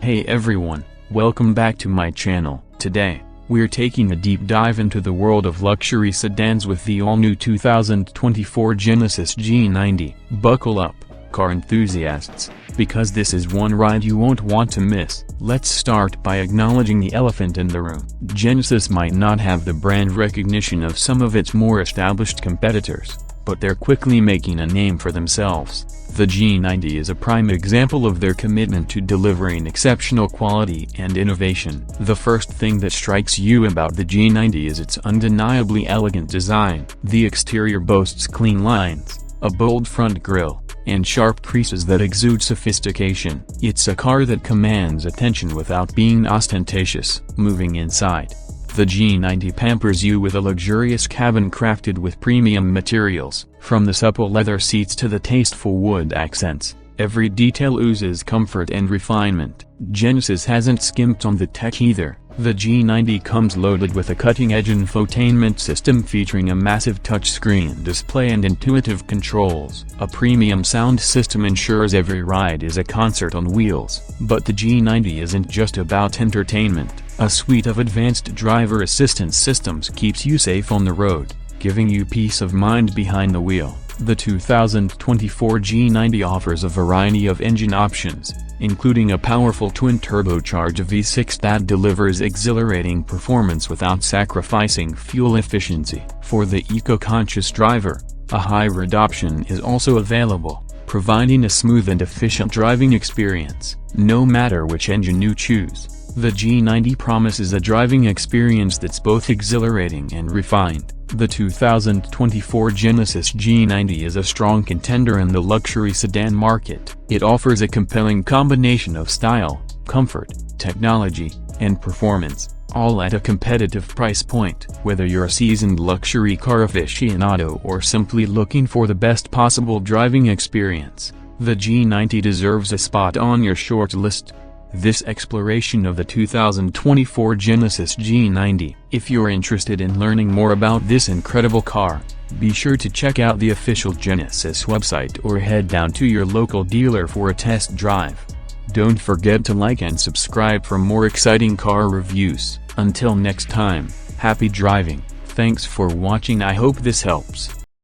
Hey everyone, welcome back to my channel. Today, we're taking a deep dive into the world of luxury sedans with the all-new 2024 Genesis G90. Buckle up, car enthusiasts, because this is one ride you won't want to miss. Let's start by acknowledging the elephant in the room. Genesis might not have the brand recognition of some of its more established competitors, but they're quickly making a name for themselves. The G90 is a prime example of their commitment to delivering exceptional quality and innovation. The first thing that strikes you about the G90 is its undeniably elegant design. The exterior boasts clean lines, a bold front grille, and sharp creases that exude sophistication. It's a car that commands attention without being ostentatious. Moving inside, the G90 pampers you with a luxurious cabin crafted with premium materials. From the supple leather seats to the tasteful wood accents, every detail oozes comfort and refinement. Genesis hasn't skimped on the tech either. The G90 comes loaded with a cutting-edge infotainment system featuring a massive touchscreen display and intuitive controls. A premium sound system ensures every ride is a concert on wheels. But the G90 isn't just about entertainment. A suite of advanced driver assistance systems keeps you safe on the road, giving you peace of mind behind the wheel. The 2024 G90 offers a variety of engine options, including a powerful twin-turbocharged V6 that delivers exhilarating performance without sacrificing fuel efficiency. For the eco-conscious driver, a hybrid option is also available, providing a smooth and efficient driving experience. No matter which engine you choose, the G90 promises a driving experience that's both exhilarating and refined. The 2024 Genesis G90 is a strong contender in the luxury sedan market. It offers a compelling combination of style, comfort, technology, and performance, all at a competitive price point. Whether you're a seasoned luxury car aficionado or simply looking for the best possible driving experience, the G90 deserves a spot on your short list. This exploration of the 2024 Genesis G90. If you're interested in learning more about this incredible car, be sure to check out the official Genesis website or head down to your local dealer for a test drive. Don't forget to like and subscribe for more exciting car reviews. Until next time, happy driving. Thanks for watching. I hope this helps.